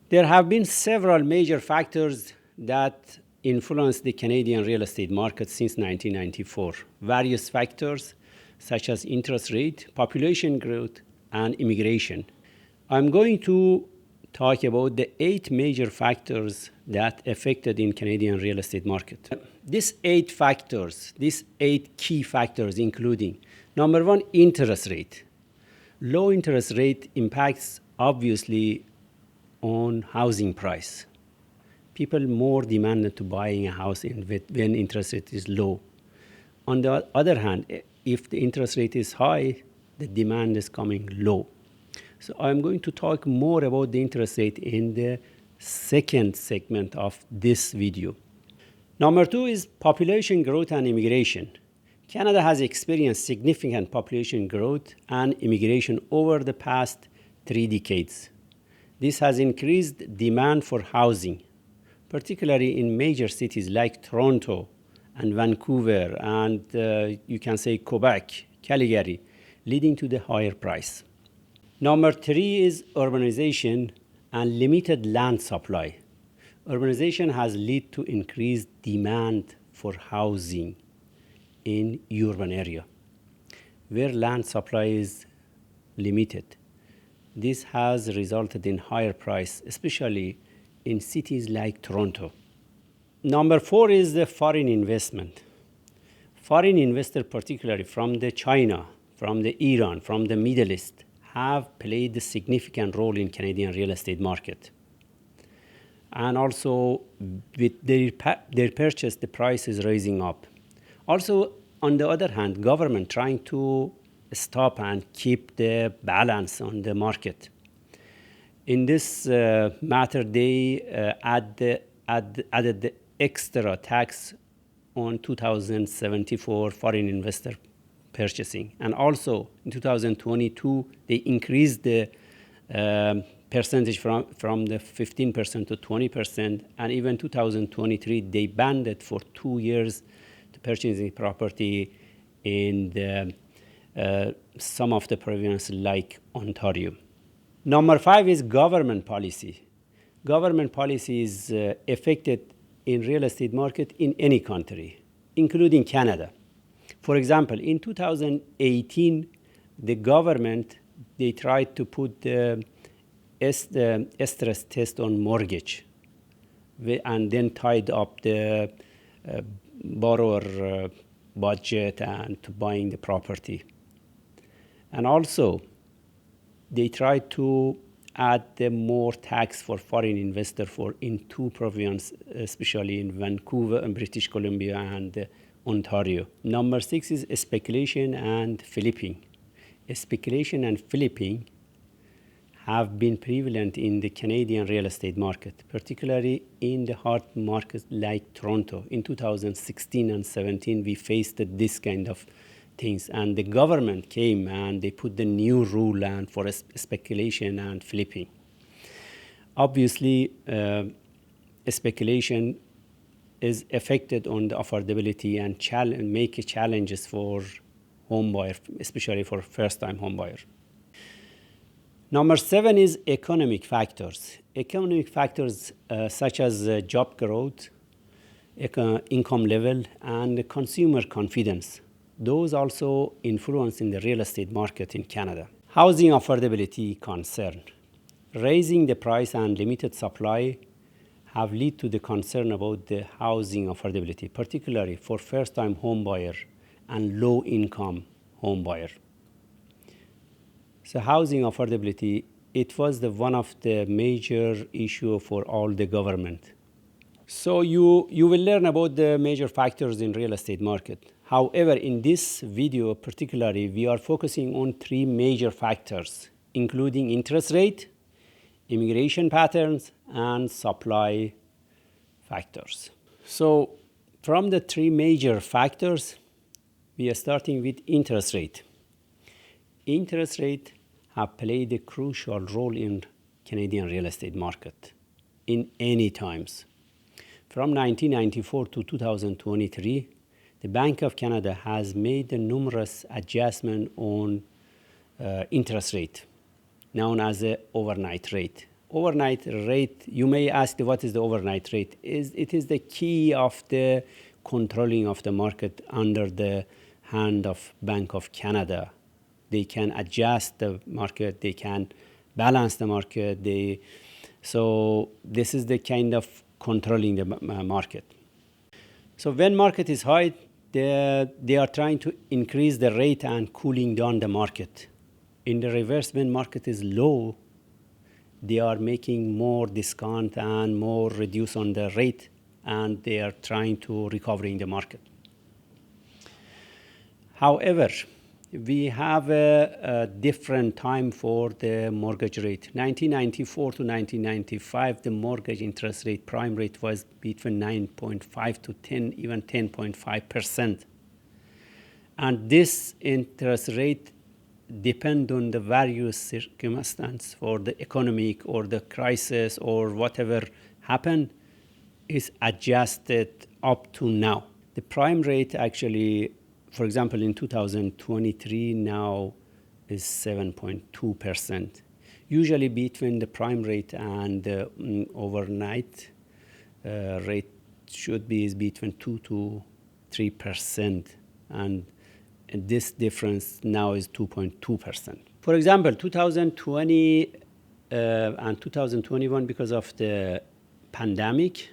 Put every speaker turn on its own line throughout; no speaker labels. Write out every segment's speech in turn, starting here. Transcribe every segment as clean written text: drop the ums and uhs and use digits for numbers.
There have been several major factors that influenced the Canadian real estate market since 1994. Various factors such as interest rate, population growth, and immigration. I'm going to talk about the 8 major factors that affected in Canadian real estate market. These 8 factors, these 8 key factors including, number 1, interest rate. Low interest rate impacts obviously on housing price. People more demanded to buying a house when interest rate is low. On the other hand, if the interest rate is high, the demand is coming low. So I'm going to talk more about the interest rate in the second segment of this video. Number 2 is population growth and immigration. Canada has experienced significant population growth and immigration over the past 3 decades. This has increased demand for housing, particularly in major cities like Toronto and Vancouver and you can say Quebec, Calgary, leading to the higher price. Number 3 is urbanization and limited land supply. Urbanization has led to increased demand for housing in urban area, where land supply is limited. This has resulted in higher price, especially in cities like Toronto. Number 4 is the foreign investment. Foreign investors, particularly from the China, from the Iran, from the Middle East, have played a significant role in Canadian real estate market. And also, with their purchase, the price is rising up. Also, on the other hand, government trying to stop and keep the balance on the market. In this matter, they added the extra tax on 2074 foreign investor purchasing. And also, in 2022, they increased the percentage from the 15% to 20%. And even 2023, they banned it for 2 years to purchasing property in the some of the provinces like Ontario. Number 5 is government policy. Government policy is affected in real estate market in any country, including Canada. For example, in 2018, the government, they tried to put the stress test on mortgage and then tied up the borrower budget and to buying the property. And also, they tried to add more tax for foreign investor in 2 provinces, especially in Vancouver and British Columbia and Ontario. Number 6 is speculation and flipping. Speculation and flipping have been prevalent in the Canadian real estate market, particularly in the hard markets like Toronto. In 2016 and 17, we faced this kind of things, and the government came and they put the new rule and for speculation and flipping. Obviously, speculation is affected on the affordability and make challenges for home buyer, especially for first-time home buyer. Number 7 is economic factors. Economic factors such as job growth, income level, and consumer confidence. Those also influence in the real estate market in Canada. Housing affordability concern. Raising the price and limited supply have led to the concern about the housing affordability, particularly for first-time home buyer and low-income home buyer. So housing affordability, it was one of the major issue for all the government. So you will learn about the major factors in real estate market. However, in this video particularly, we are focusing on 3 major factors, including interest rate, immigration patterns, and supply factors. So from the 3 major factors, we are starting with interest rate. Interest rate have played a crucial role in Canadian real estate market in any times. From 1994 to 2023, the Bank of Canada has made numerous adjustments on interest rate, known as the overnight rate. overnight rate, you may ask what is the overnight rate? It is the key of the controlling of the market under the hand of Bank of Canada. They can adjust the market, they can balance the market. So this is the kind of controlling the market. So when market is high, they are trying to increase the rate and cooling down the market. In the reverse, when market is low, they are making more discount and more reduce on the rate, and they are trying to recovering the market. However, we have a different time for the mortgage rate. 1994 to 1995, the mortgage interest rate, prime rate, was between 9.5 to 10, even 10.5%. And this interest rate depend on the various circumstances for the economic or the crisis or whatever happened is adjusted up to now. The prime rate actually, for example, in 2023 now is 7.2%. Usually between the prime rate and the overnight rate should be is between 2 to 3%. And this difference now is 2.2%. For example, 2020 and 2021, because of the pandemic,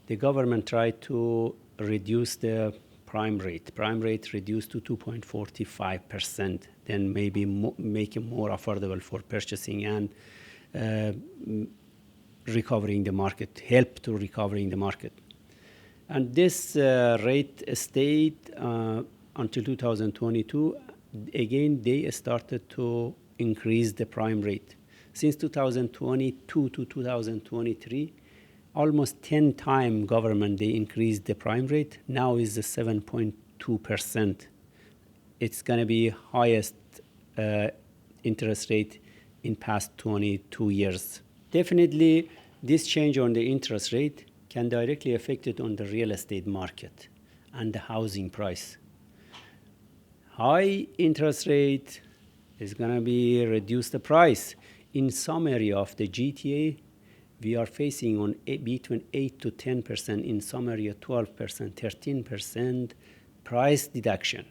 the government tried to reduce the prime rate. Prime rate reduced to 2.45%, then maybe make it more affordable for purchasing and recovering the market, help to recovering the market. And this rate stayed until 2022. Again, they started to increase the prime rate. Since 2022 to 2023, almost 10 times government, they increased the prime rate. Now is the 7.2%. It's going to be highest interest rate in past 22 years. Definitely, this change on the interest rate can directly affect it on the real estate market and the housing price. High interest rate is going to be reduce the price. In some area of the GTA, we are facing on between 8 to 10%, in some area 12%, 13% price deduction.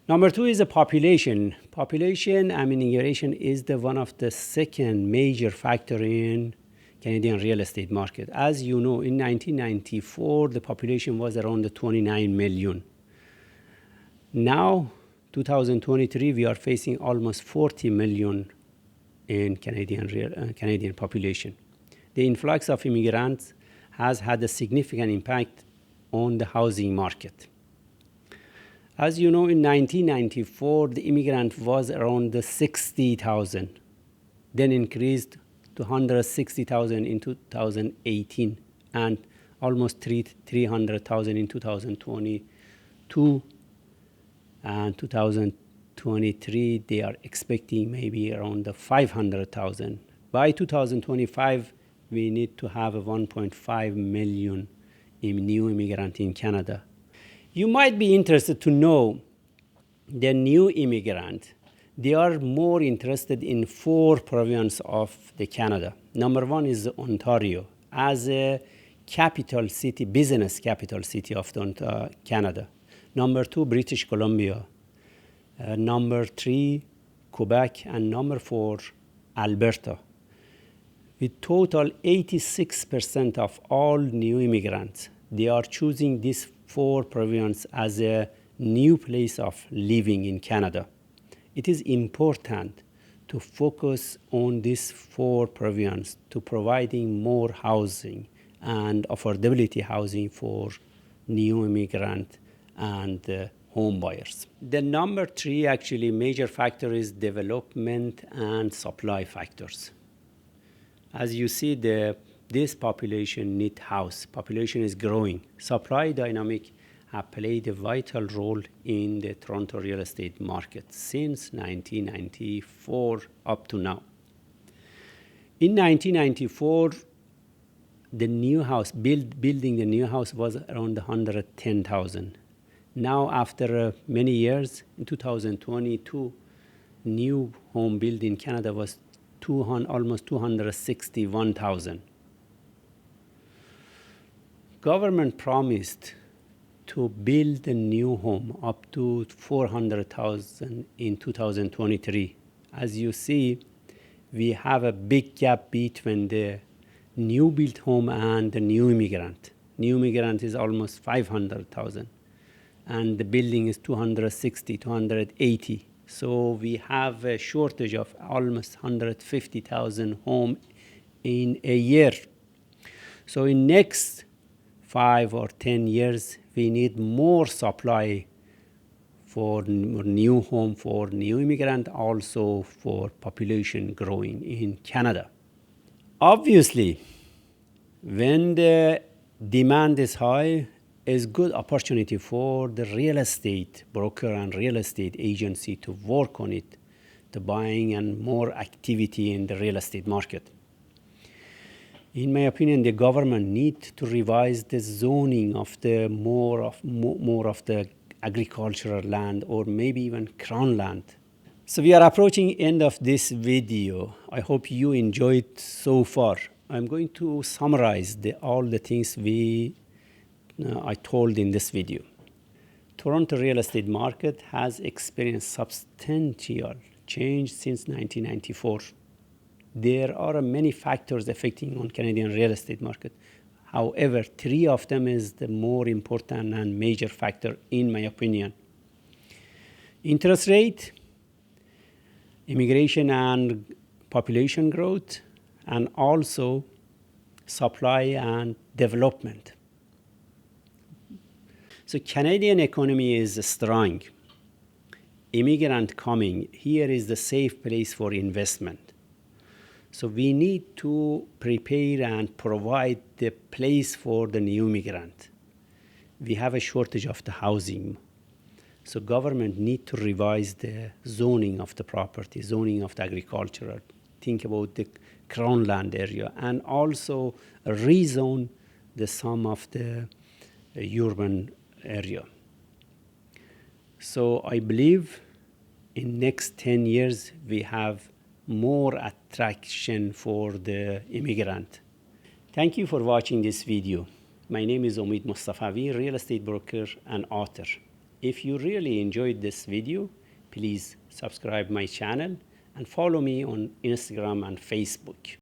Number two is the population. Population and immigration is the one of the second major factor in Canadian real estate market. As you know, in 1994, the population was around 29 million. Now, 2023, we are facing almost 40 million in Canadian population. The influx of immigrants has had a significant impact on the housing market. As you know, in 1994, the immigrant was around 60,000, then increased to 160,000 in 2018, and almost 300,000 in 2022. And 2023, they are expecting maybe around 500,000. By 2025, we need to have 1.5 million new immigrants in Canada. You might be interested to know the new immigrant. They are more interested in 4 provinces of the Canada. Number 1 is Ontario, as a capital city, business capital city of Canada. Number 2, British Columbia. Number 3, Quebec. And number 4, Alberta. With total 86% of all new immigrants, they are choosing these 4 provinces as a new place of living in Canada. It is important to focus on these 4 provinces to providing more housing and affordability housing for new immigrants and home buyers. The number 3 actually major factor is development and supply factors. As you see, this population need house. Population is growing. Supply dynamic have played a vital role in the Toronto real estate market since 1994 up to now. In 1994, the new house, building the new house was around 110,000. Now, after many years, in 2022, new home built in Canada was almost 261,000. Government promised to build a new home up to 400,000 in 2023. As you see, we have a big gap between the new built home and the new immigrant. New immigrant is almost 500,000, and the building is 260, 280. So we have a shortage of almost 150,000 homes in a year. So in next 5 or 10 years, we need more supply for new home for new immigrant, also for population growing in Canada. Obviously, when the demand is high, is good opportunity for the real estate broker and real estate agency to work on it, to buying and more activity in the real estate market. In my opinion, the government needs to revise the zoning of the more of the agricultural land, or maybe even crown land. So we are approaching end of this video. I hope you enjoyed so far. I'm going to summarize all the things I told in this video. Toronto real estate market has experienced substantial change since 1994. There are many factors affecting on Canadian real estate market. However, 3 of them is the more important and major factor in my opinion. Interest rate, immigration and population growth, and also supply and development. So Canadian economy is strong. Immigrant coming, here is the safe place for investment. So we need to prepare and provide the place for the new immigrant. We have a shortage of the housing. So government need to revise the zoning of the property, zoning of the agricultural, think about the crown land area, and also rezone some of the urban area. So I believe in next 10 years, we have more attraction for the immigrant. Thank you for watching this video. My name is Omid Mostafavi, real estate broker and author. If you really enjoyed this video, please subscribe my channel and follow me on Instagram and Facebook.